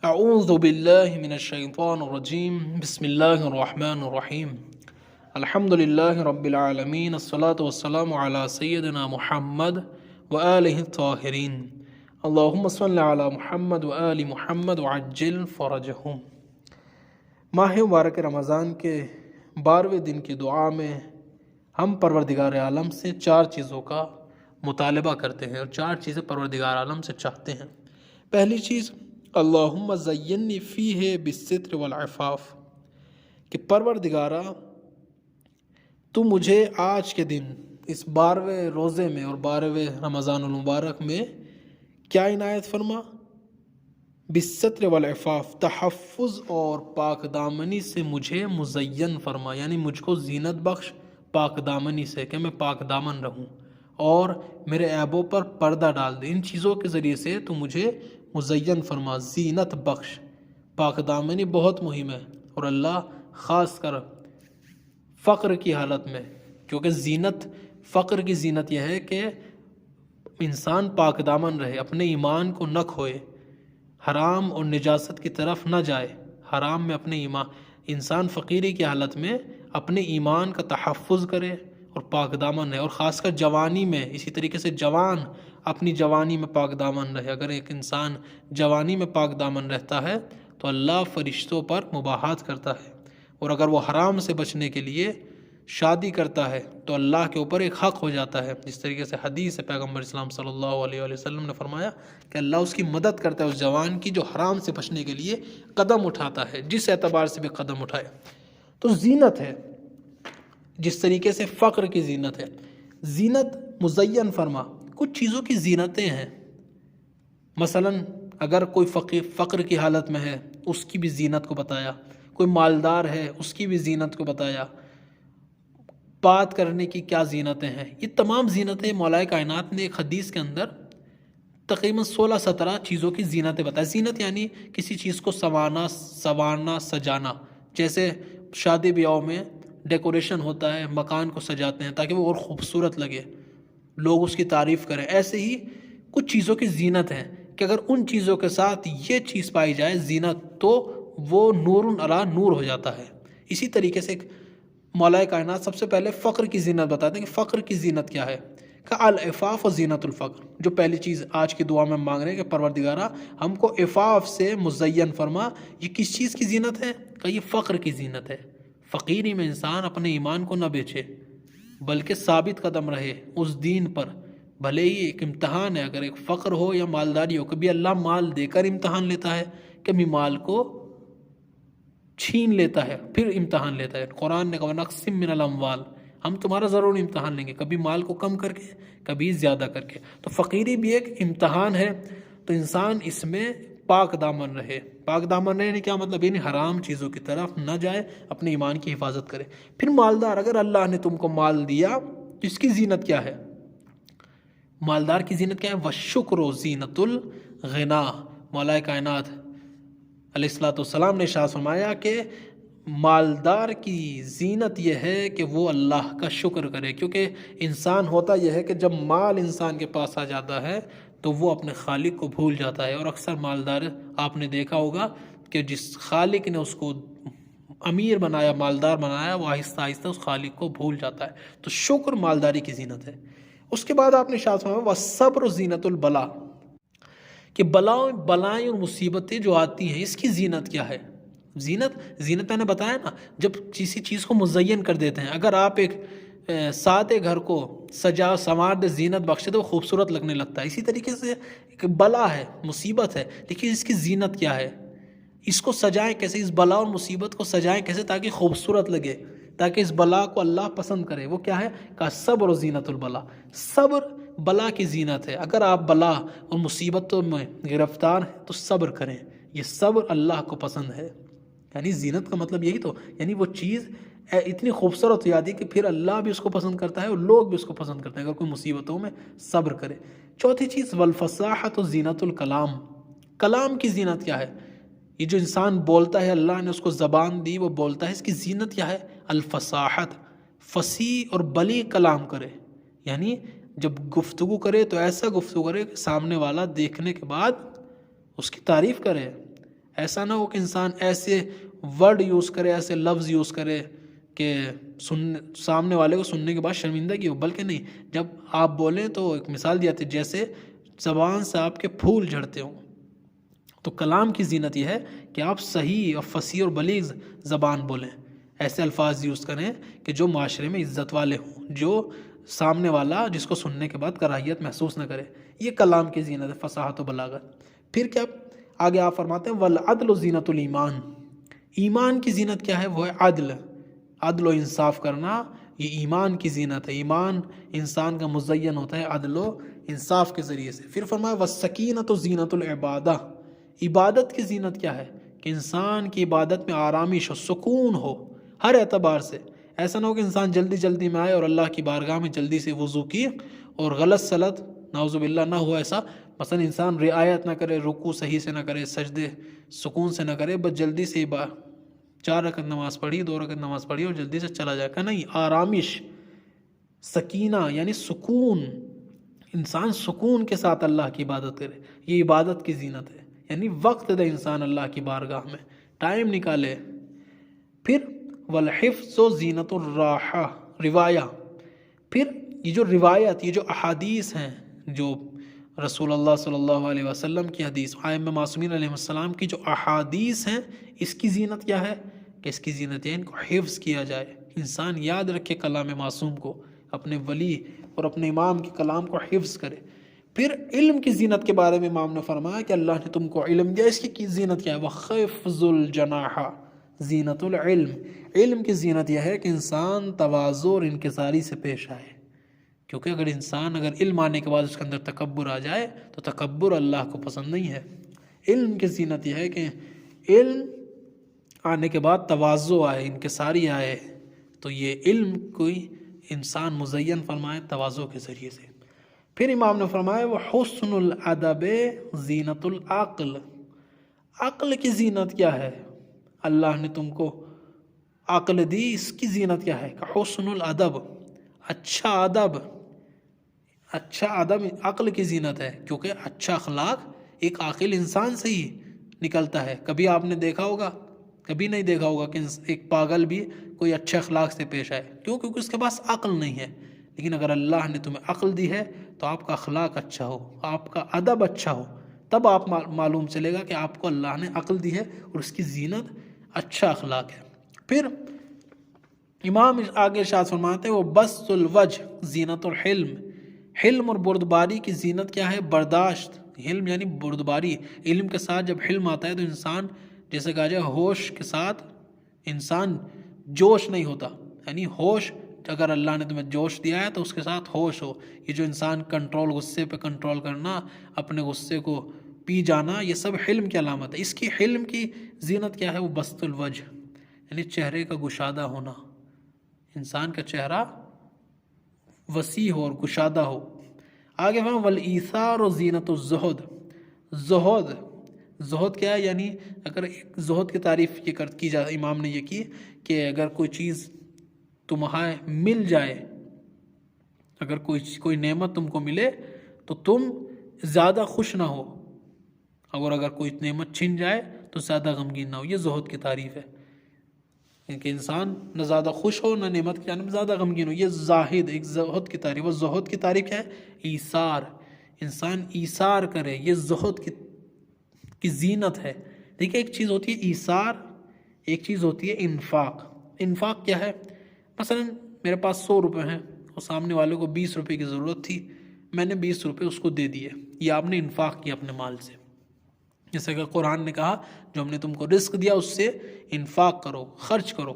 اعوذ باللہ من الشیطان الرجیم بسم اللہ الرحمن الرحیم الحمد للہ رب العالمین الصلاة والسلام علی سیدنا محمد وآلہ الطاہرین اللہم صل علی محمد وآل محمد وعجل فرجہم۔ ماہ مبارک رمضان کے 12ویں دن کی دعا میں ہم پروردگار عالم سے 4 چیزوں کا مطالبہ کرتے ہیں اور 4 چیزیں پروردگار عالم سے چاہتے ہیں۔ پہلی چیز اللہم زینی فیہ بالستر والعفاف، کہ پروردگارہ تو مجھے آج کے دن اس 12ویں روزے میں اور 12ویں رمضان المبارک میں کیا عنایت فرما؟ بالستر والعفاف، تحفظ اور پاک دامنی سے مجھے مزین فرما، یعنی مجھ کو زینت بخش پاک دامنی سے، کہ میں پاک دامن رہوں اور میرے عیبوں پر پردہ ڈال دے۔ ان چیزوں کے ذریعے سے تو مجھے مزین فرما، زینت بخش۔ پاک دامنی بہت مہم ہے، اور اللہ خاص کر فقر کی حالت میں، کیونکہ زینت، فقر کی زینت یہ ہے کہ انسان پاک دامن رہے، اپنے ایمان کو نہ کھوئے، حرام اور نجاست کی طرف نہ جائے، حرام میں اپنے ایمان، انسان فقیری کی حالت میں اپنے ایمان کا تحفظ کرے اور پاک دامن رہے، اور خاص کر جوانی میں اسی طریقے سے جوان اپنی جوانی میں پاک دامن رہے۔ اگر ایک انسان جوانی میں پاک دامن رہتا ہے تو اللہ فرشتوں پر مباحثت کرتا ہے، اور اگر وہ حرام سے بچنے کے لیے شادی کرتا ہے تو اللہ کے اوپر ایک حق ہو جاتا ہے، جس طریقے سے حدیث ہے پیغمبر اسلام صلی اللہ علیہ وآلہ وسلم نے فرمایا کہ اللہ اس کی مدد کرتا ہے، اس جوان کی جو حرام سے بچنے کے لیے قدم اٹھاتا ہے، جس اعتبار سے بھی قدم اٹھائے۔ تو زینت ہے، جس طریقے سے فقر کی زینت ہے، زینت مزین فرما۔ کچھ چیزوں کی زینتیں ہیں، مثلا اگر کوئی فقر کی حالت میں ہے اس کی بھی زینت کو بتایا، کوئی مالدار ہے اس کی بھی زینت کو بتایا، بات کرنے کی کیا زینتیں ہیں، یہ تمام زینتیں مولا کائنات نے ایک حدیث کے اندر تقریباً 16-17 چیزوں کی زینتیں بتائی۔ زینت یعنی کسی چیز کو سنوارنا سجانا، جیسے شادی بیاہوں میں ڈیکوریشن ہوتا ہے، مکان کو سجاتے ہیں تاکہ وہ اور خوبصورت لگے، لوگ اس کی تعریف کریں۔ ایسے ہی کچھ چیزوں کی زینت ہیں کہ اگر ان چیزوں کے ساتھ یہ چیز پائی جائے زینت، تو وہ نور علی نور ہو جاتا ہے۔ اسی طریقے سے مولا کائنات سب سے پہلے فقر کی زینت بتاتے ہیں کہ فقر کی زینت کیا ہے، کہ العفاف و زینت الفقر۔ جو پہلی چیز آج کی دعا میں مانگ رہے ہیں کہ پروردگارہ ہم کو عفاف سے مزین فرما، یہ کس چیز کی زینت ہے؟ کہ یہ فقر کی زینت ہے۔ فقیری میں انسان اپنے ایمان کو نہ بیچے بلکہ ثابت قدم رہے اس دین پر، بھلے ہی ایک امتحان ہے، اگر ایک فقر ہو یا مالداری ہو، کبھی اللہ مال دے کر امتحان لیتا ہے، کبھی مال کو چھین لیتا ہے پھر امتحان لیتا ہے۔ قرآن نے کہا نقسم من الاموال، ہم تمہارا ضرور امتحان لیں گے، کبھی مال کو کم کر کے کبھی زیادہ کر کے۔ تو فقیری بھی ایک امتحان ہے، تو انسان اس میں پاک دامن رہے۔ پاک دامن رہنے کیا مطلب؟ یعنی حرام چیزوں کی طرف نہ جائے، اپنے ایمان کی حفاظت کرے۔ پھر مالدار، اگر اللہ نے تم کو مال دیا تو اس کی زینت کیا ہے؟ مالدار کی زینت کیا ہے؟ وَالشُّكْرُ زِينَةُ الْغِنَى۔ مولا کائنات علیہ الصلوۃ والسلام نے ارشاد فرمایا کہ مالدار کی زینت یہ ہے کہ وہ اللہ کا شکر کرے، کیونکہ انسان ہوتا یہ ہے کہ جب مال انسان کے پاس آ جاتا ہے تو وہ اپنے خالق کو بھول جاتا ہے، اور اکثر مالدار آپ نے دیکھا ہوگا کہ جس خالق نے اس کو امیر بنایا، مالدار بنایا، وہ آہستہ آہستہ اس خالق کو بھول جاتا ہے۔ تو شکر مالداری کی زینت ہے۔ اس کے بعد آپ نے ارشاد فرمایا وَالصَّبْرُ زِينَةُ الْبَلَا، کہ بلائیں اور مصیبتیں جو آتی ہیں اس کی زینت کیا ہے؟ زینت میں نے بتایا نا، جب کسی چیز کو مزین کر دیتے ہیں، اگر آپ ایک سادے گھر کو سجا سنوار دے، زینت بخشے تو وہ خوبصورت لگنے لگتا ہے۔ اسی طریقے سے ایک بلا ہے، مصیبت ہے، لیکن اس کی زینت کیا ہے؟ اس کو سجائیں کیسے؟ اس بلا اور مصیبت کو سجائیں کیسے تاکہ خوبصورت لگے، تاکہ اس بلا کو اللہ پسند کرے؟ وہ کیا ہے؟ کہ صبر و زینت البلا، صبر بلا کی زینت ہے۔ اگر آپ بلا اور مصیبتوں میں گرفتار ہیں تو صبر کریں، یہ صبر اللہ کو پسند ہے۔ یعنی زینت کا مطلب یہی تو، یعنی وہ چیز اتنی خوبصورت ہو جاتی ہے کہ پھر اللہ بھی اس کو پسند کرتا ہے اور لوگ بھی اس کو پسند کرتے ہیں اگر کوئی مصیبتوں میں صبر کرے۔ چوتھی چیز والفصاحت و زینت الکلام، کلام کی زینت کیا ہے؟ یہ جو انسان بولتا ہے، اللہ نے اس کو زبان دی، وہ بولتا ہے، اس کی زینت کیا ہے؟ الفصاحت، فصیح اور بلیغ کلام کرے، یعنی جب گفتگو کرے تو ایسا گفتگو کرے کہ سامنے والا دیکھنے کے بعد اس کی تعریف کرے، ایسا نہ ہو کہ انسان ایسے ورڈ یوز کرے، ایسے لفظ یوز کرے کہ سامنے والے کو سننے کے بعد شرمندگی ہو، بلکہ نہیں، جب آپ بولیں تو ایک مثال دی جاتی ہے جیسے زبان سے آپ کے پھول جھڑتے ہوں۔ تو کلام کی زینت یہ ہے کہ آپ صحیح اور فصیح اور بلیغ زبان بولیں، ایسے الفاظ یوز کریں کہ جو معاشرے میں عزت والے ہوں، جو سامنے والا جس کو سننے کے بعد کراہیت محسوس نہ کرے۔ یہ کلام کی زینت ہے، فصاحت و بلاغت۔ پھر کیا آگے آپ فرماتے ہیں وَالْعَدْلُ زینت الایمان، ایمان کی زینت کیا ہے؟ وہ ہے عدل، عدل و انصاف کرنا، یہ ایمان کی زینت ہے۔ ایمان انسان کا مزین ہوتا ہے عدل و انصاف کے ذریعے سے۔ پھر فرمایا وَالسَّکِینَةُ زینت العبادہ، عبادت کی زینت کیا ہے؟ کہ انسان کی عبادت میں آرامش ہو، سکون ہو ہر اعتبار سے۔ ایسا نہ ہو کہ انسان جلدی جلدی میں آئے اور اللہ کی بارگاہ میں جلدی سے وضو کی اور غلط سلط نعوذ باللہ نہ ہو ایسا، مثلا انسان رعایت نہ کرے، رکوع صحیح سے نہ کرے، سجدے سکون سے نہ کرے، بس جلدی سے 4 رکعت نماز پڑھی، 2 رکعت نماز پڑھی اور جلدی سے چلا جائے گا۔ نہیں، آرامش، سکینہ یعنی سکون، انسان سکون کے ساتھ اللہ کی عبادت کرے، یہ عبادت کی زینت ہے۔ یعنی وقت دے انسان اللہ کی بارگاہ میں، ٹائم نکالے۔ پھر والحفظ و زینت الراحہ، روایہ، پھر یہ جو روایت، یہ جو احادیث ہیں، جو رسول اللہ صلی اللہ علیہ وسلم کی حدیث، ائمہ معصومین علیہ السلام کی جو احادیث ہیں، اس کی زینت کیا ہے؟ کہ اس کی زینت ہے ان کو حفظ کیا جائے، انسان یاد رکھے کلام معصوم کو، اپنے ولی اور اپنے امام کے کلام کو حفظ کرے۔ پھر علم کی زینت کے بارے میں امام نے فرمایا کہ اللہ نے تم کو علم دیا، اس کی زینت کیا ہے؟ وَخِفْضُ الْجَنَاحَ زینت العلم، علم کی زینت یہ ہے کہ انسان تواضع اور انکساری سے پیش آئے، کیونکہ اگر علم آنے کے بعد اس کے اندر تکبر آ جائے تو تکبر اللہ کو پسند نہیں ہے۔ علم کی زینت یہ ہے کہ علم آنے کے بعد تواضع آئے، انکساری آئے، تو یہ علم کوئی انسان مزین فرمائے تواضع کے ذریعے سے۔ پھر امام نے فرمایا وہ حسن الادب زینت العقل، عقل کی زینت کیا ہے؟ اللہ نے تم کو عقل دی، اس کی زینت کیا ہے؟ کہ حسن الادب، اچھا ادب، اچھا ادب عقل کی زینت ہے، کیونکہ اچھا اخلاق ایک عاقل انسان سے ہی نکلتا ہے۔ کبھی آپ نے دیکھا ہوگا، کبھی نہیں دیکھا ہوگا کہ ایک پاگل بھی کوئی اچھے اخلاق سے پیش آئے، کیونکہ اس کے پاس عقل نہیں ہے۔ لیکن اگر اللہ نے تمہیں عقل دی ہے تو آپ کا اخلاق اچھا ہو، آپ کا ادب اچھا ہو، تب آپ معلوم چلے گا کہ آپ کو اللہ نے عقل دی ہے اور اس کی زینت اچھا اخلاق ہے۔ پھر امام آگے ارشاد فرماتے ہیں وہ بسط الوجہ زینت الحلم، حلم اور بردباری کی زینت کیا ہے؟ برداشت، حلم یعنی بردباری۔ علم کے ساتھ جب حلم آتا ہے تو انسان، جیسے کہا جائے ہوش کے ساتھ انسان جوش نہیں ہوتا، یعنی ہوش، اگر اللہ نے تمہیں جوش دیا ہے تو اس کے ساتھ ہوش ہو۔ یہ جو انسان کنٹرول، غصے پہ کنٹرول کرنا، اپنے غصے کو پی جانا، یہ سب حلم کی علامت ہے۔ اس کی حلم کی زینت کیا ہے؟ وہ بسط الوجہ، یعنی چہرے کا گشادہ ہونا، انسان کا چہرہ وسیع ہو اور گشادہ ہو۔ آگے وہاں والایثار و زینت الزہد، زہد، زہد کیا ہے؟ یعنی اگر زہد کی تعریف یہ کی جائے، امام نے یہ کی کہ اگر کوئی چیز تمہیں مل جائے، اگر کوئی نعمت تم کو ملے تو تم زیادہ خوش نہ ہو، اور اگر کوئی نعمت چھن جائے تو زیادہ غمگین نہ ہو۔ یہ زہد کی تعریف ہے کہ انسان نہ زیادہ خوش ہو نہ نعمت کی جانب زیادہ غمگین ہو۔ یہ زاہد، ایک زہد کی تعریف۔ اور زہد کی تعریف کیا ہے؟ ایثار، انسان ایثار کرے، یہ زہد کی زینت ہے۔ دیکھیں، ایک چیز ہوتی ہے ایثار، ایک چیز ہوتی ہے انفاق۔ انفاق کیا ہے؟ مثلا میرے پاس 100 روپے ہیں اور سامنے والے کو 20 روپے کی ضرورت تھی، میں نے 20 روپے اس کو دے دیے، یہ آپ نے انفاق کیا اپنے مال سے۔ جیسے کہ قرآن نے کہا جو ہم نے تم کو رزق دیا اس سے انفاق کرو، خرچ کرو۔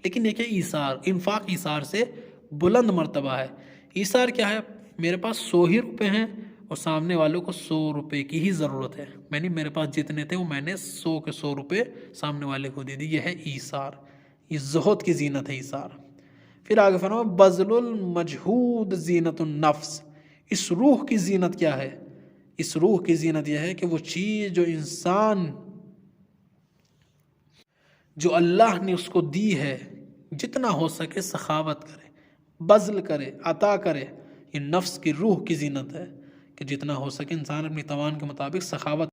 لیکن یہ کہ ایثار، انفاق ایثار سے بلند مرتبہ ہے۔ ایثار کیا ہے؟ میرے پاس 100 ہی روپے ہیں اور سامنے والوں کو 100 روپے کی ہی ضرورت ہے، میرے پاس جتنے تھے وہ میں نے 100 کے 100 روپے سامنے والے کو دے دی، یہ ہے ایثار، یہ زہد کی زینت ہے ایثار۔ پھر آگے فرمایا بذل المجہود زینت النفس، اس روح کی زینت کیا ہے؟ اس روح کی زینت یہ ہے کہ وہ چیز جو انسان، جو اللہ نے اس کو دی ہے، جتنا ہو سکے سخاوت کرے، بذل کرے، عطا کرے۔ یہ نفس کی روح کی زینت ہے کہ جتنا ہو سکے انسان اپنی توان کے مطابق سخاوت۔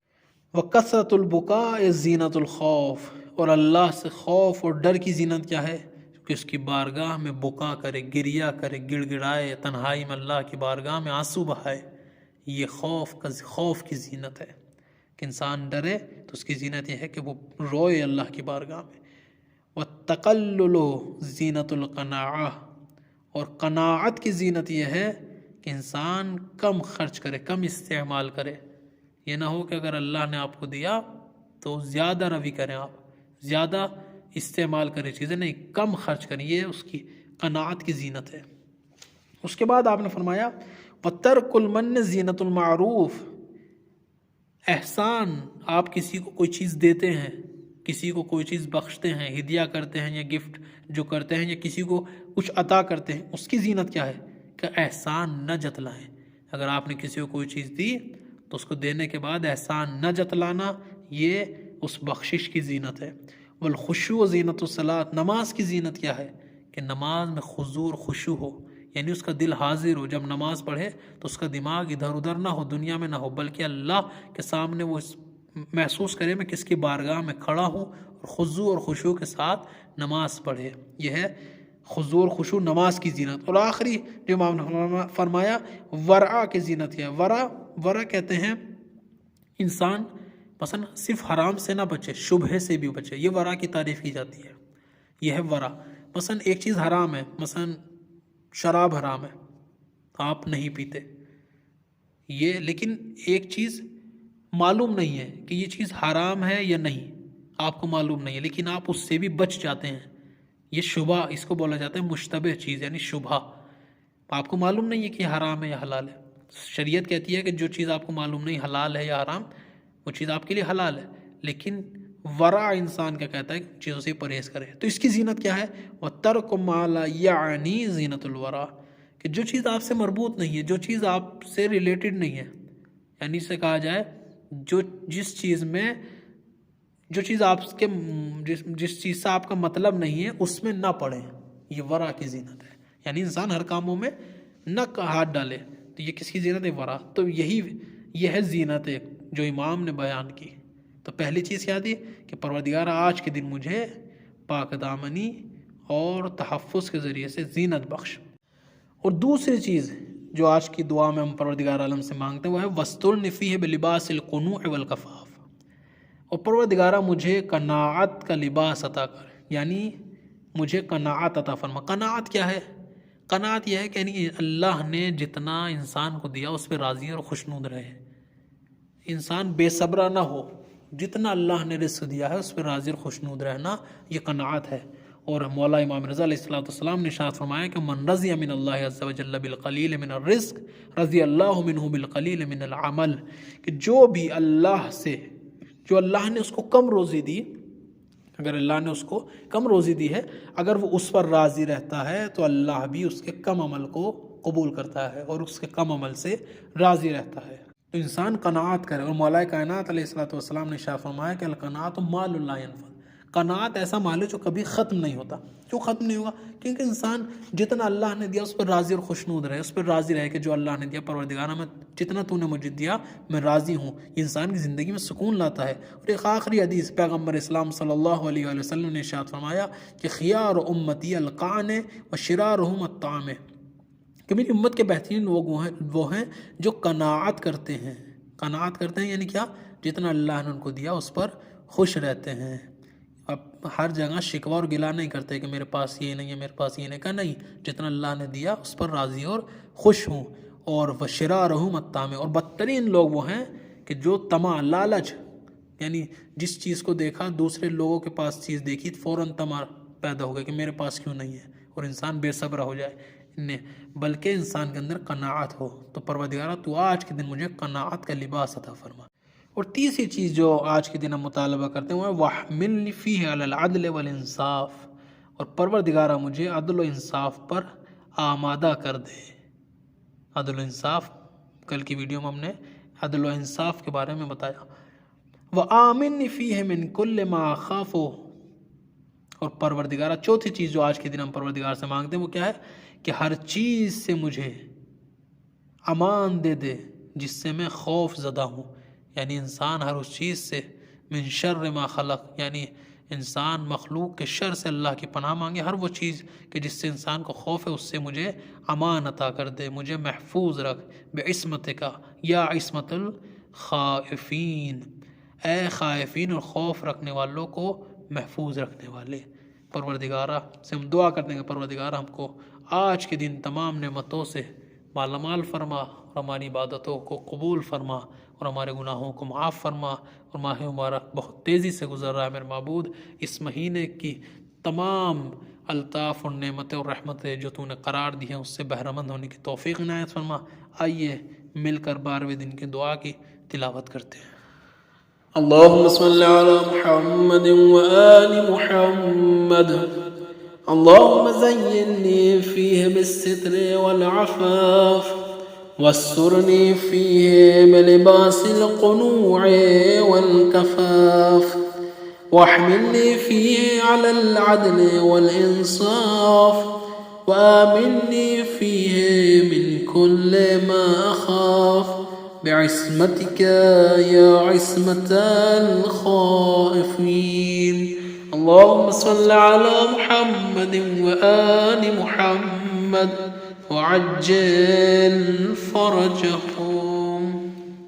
وکثرۃ البکاء زینت الخوف، اور اللہ سے خوف اور ڈر کی زینت کیا ہے؟ کہ اس کی بارگاہ میں بکا کرے، گریا کرے، گڑ گڑائے، تنہائی میں اللہ کی بارگاہ میں آنسو بہائے. یہ خوف کی زینت ہے کہ انسان ڈرے تو اس کی زینت یہ ہے کہ وہ روئے اللہ کی بارگاہ میں. وَالتَّقَلُّلُ زینت القناعہ، اور قناعت کی زینت یہ ہے کہ انسان کم خرچ کرے، کم استعمال کرے. یہ نہ ہو کہ اگر اللہ نے آپ کو دیا تو زیادہ روی کریں، آپ زیادہ استعمال کریں چیزیں، نہیں، کم خرچ کریں. یہ اس کی قناعت کی زینت ہے. اس کے بعد آپ نے فرمایا وَتَرْكُ الْمَنِّ زینت المعروف، احسان، آپ کسی کو کوئی چیز دیتے ہیں، کسی کو کوئی چیز بخشتے ہیں، ہدیہ کرتے ہیں یا گفٹ جو کرتے ہیں یا کسی کو کچھ عطا کرتے ہیں، اس کی زینت کیا ہے؟ کہ احسان نہ جتلائیں. اگر آپ نے کسی کو کوئی چیز دی تو اس کو دینے کے بعد احسان نہ جتلانا، یہ اس بخشش کی زینت ہے. والخشوع زینت الصلاۃ، نماز کی زینت کیا ہے؟ کہ نماز میں خضوع اور خشوع ہو، یعنی اس کا دل حاضر ہو. جب نماز پڑھے تو اس کا دماغ ادھر ادھر نہ ہو، دنیا میں نہ ہو، بلکہ اللہ کے سامنے وہ محسوس کرے میں کس کی بارگاہ میں کھڑا ہوں، اور خضوع اور خشوع کے ساتھ نماز پڑھے. یہ ہے خضوع اور خشوع نماز کی زینت. اور آخری جو امام نے فرمایا ورع کی زینت کیا ہے؟ ورع کہتے ہیں انسان مثلا صرف حرام سے نہ بچے، شبہے سے بھی بچے. یہ ورع کی تعریف کی جاتی ہے. یہ ہے ورع. مثلا ایک چیز حرام ہے، مثلا شراب حرام ہے، آپ نہیں پیتے، یہ لیکن ایک چیز معلوم نہیں ہے کہ یہ چیز حرام ہے یا نہیں، آپ کو معلوم نہیں ہے لیکن آپ اس سے بھی بچ جاتے ہیں. یہ شبہ، اس کو بولا جاتا ہے مشتبہ چیز، یعنی شبہ. آپ کو معلوم نہیں ہے کہ یہ حرام ہے یا حلال ہے. شریعت کہتی ہے کہ جو چیز آپ کو معلوم نہیں حلال ہے یا حرام، وہ چیز آپ کے لیے حلال ہے. لیکن ورع انسان کیا کہتا ہے کہ چیزوں سے پرہیز کرے. تو اس کی زینت کیا ہے؟ وَتَرْكُ مَا لَا يَعْنِي زینت الورع، کہ جو چیز آپ سے مربوط نہیں ہے، جو چیز آپ سے ریلیٹڈ نہیں ہے، یعنی اسے کہا جائے جس چیز آپ کے جس چیز سے آپ کا مطلب نہیں ہے اس میں نہ پڑیں. یہ ورع کی زینت ہے. یعنی انسان ہر کاموں میں نہ ہاتھ ڈالے. تو یہ کس کی زینت ہے؟ ورع. تو یہ ہے زینت جو امام نے بیان کی. تو پہلی چیز کیا تھی کہ پروردگارہ آج کے دن مجھے پاک دامنی اور تحفظ کے ذریعے سے زینت بخش. اور دوسری چیز جو آج کی دعا میں ہم پروردگار عالم سے مانگتے ہیں وہ ہے وَاسْتُرْنِ فِيهِ بِلِبَاسِ الْقُنُوعِ وَالْكَفَافِ، اور پروردگارہ مجھے قناعت کا لباس عطا کر، یعنی مجھے قناعت عطا فرما. قناعت کیا ہے؟ قناعت یہ ہے کہ یعنی اللہ نے جتنا انسان کو دیا اس پہ راضی اور خوشنود رہے. انسان بے صبرہ نہ ہو، جتنا اللہ نے رزق دیا ہے اس پہ راضی اور خوشنود رہنا، یہ قناعت ہے. اور مولا امام رضا علیہ السلام نے ارشاد فرمایا کہ من رضی من اللہ عز وجل بالقلیل من الرزق رضی اللہ منہ بالقلیل من العمل، کہ جو بھی اللہ سے، جو اللہ نے اس کو کم روزی دی، اگر اللہ نے اس کو کم روزی دی ہے، اگر وہ اس پر راضی رہتا ہے تو اللہ بھی اس کے کم عمل کو قبول کرتا ہے اور اس کے کم عمل سے راضی رہتا ہے. تو انسان قناعت کرے. اور مولا کائنات علیہ السلام نے ارشاد فرمایا کہ القناعۃ مال لا ينفد، قناعت ایسا مال ہے جو کبھی ختم نہیں ہوتا. کیوں ختم نہیں ہوگا؟ کیونکہ انسان جتنا اللہ نے دیا اس پر راضی اور خوشنود رہے، اس پر راضی رہے کہ جو اللہ نے دیا، پروردگارہ میں جتنا تو نے مجھے دیا میں راضی ہوں. یہ انسان کی زندگی میں سکون لاتا ہے. اور ایک آخری حدیث پیغمبر اسلام صلی اللہ علیہ وآلہ وسلم نے ارشاد فرمایا کہ خیار امتی القان و شرارہم الطعام، کہ میری امت کے بہترین لوگ وہ ہیں جو قناعت کرتے ہیں. قناعت کرتے ہیں یعنی کیا؟ جتنا اللہ نے ان کو دیا اس پر خوش رہتے ہیں. اب ہر جگہ شکوہ اور گلہ نہیں کرتے کہ میرے پاس یہ نہیں ہے، میرے پاس یہ نہیں، کہا نہیں، جتنا اللہ نے دیا اس پر راضی اور خوش ہوں. اور وشرارہم الطامع، اور بدترین لوگ وہ ہیں کہ جو طمع، لالچ، یعنی جس چیز کو دیکھا دوسرے لوگوں کے پاس چیز دیکھی فوراً طمع پیدا ہو گیا کہ میرے پاس کیوں نہیں ہے، اور انسان بے صبر ہو جائے. بلکہ انسان کے اندر قناعت ہو. تو پروردگارہ تو آج کے دن مجھے قناعت کا لباس عطا فرما. اور تیسری چیز جو آج کے دن ہم مطالبہ کرتے ہیں وہ ہے وَاحْمِلْنِ فِيهِ عَلَى الْعَدْلِ وَالْإِنصَافِ، اور پروردگارہ مجھے عدل و انصاف پر آمادہ کر دے. عدل و انصاف، کل کی ویڈیو میں ہم نے عدل و انصاف کے بارے میں بتایا. وَآمِنِّ فِيهِ مِنْ كُلِّ مَا أَخَافُ، اور پروردگارہ چوتھی چیز جو آج کے دن ہم پروردگار سے مانگتے ہیں وہ کیا ہے کہ ہر چیز سے مجھے امان دے دے جس سے میں خوف زدہ ہوں. یعنی انسان ہر اس چیز سے، من شر ما خلق یعنی انسان مخلوق کے شر سے اللہ کی پناہ مانگے، ہر وہ چیز کہ جس سے انسان کو خوف ہے اس سے مجھے امان عطا کر دے، مجھے محفوظ رکھ، بعصمت کا یا عصمت الخائفین، اے خائفین اور خوف رکھنے والوں کو محفوظ رکھنے والے۔ پروردگارہ سے ہم دعا کرتے ہیں کہ پروردگارہ ہم کو آج کے دن تمام نعمتوں سے مالا مال فرما، اور ہماری عبادتوں کو قبول فرما، اور ہمارے گناہوں کو معاف فرما۔ اور ماہ مبارک بہت تیزی سے گزر رہا ہے میرے معبود، اس مہینے کی تمام الطاف اور نعمتیں اور رحمتیں جو تو نے قرار دی ہیں اس سے بہرہ مند ہونے کی توفیق عنایت فرما۔ آئیے مل کر 12ویں دن کی دعا کی تلاوت کرتے ہیں۔ اللهم صل على محمد وآل محمد، اللهم زينني فيه بالستر والعفاف، واسترني فيه بلباس القنوع والكفاف، واحملني فيه على العدل والإنصاف، وآمني فيه من كل ما أخاف، بعصمتك يا عصمة الخائفين۔ اللهم صل على محمد وآل محمد وعجل فرجهم۔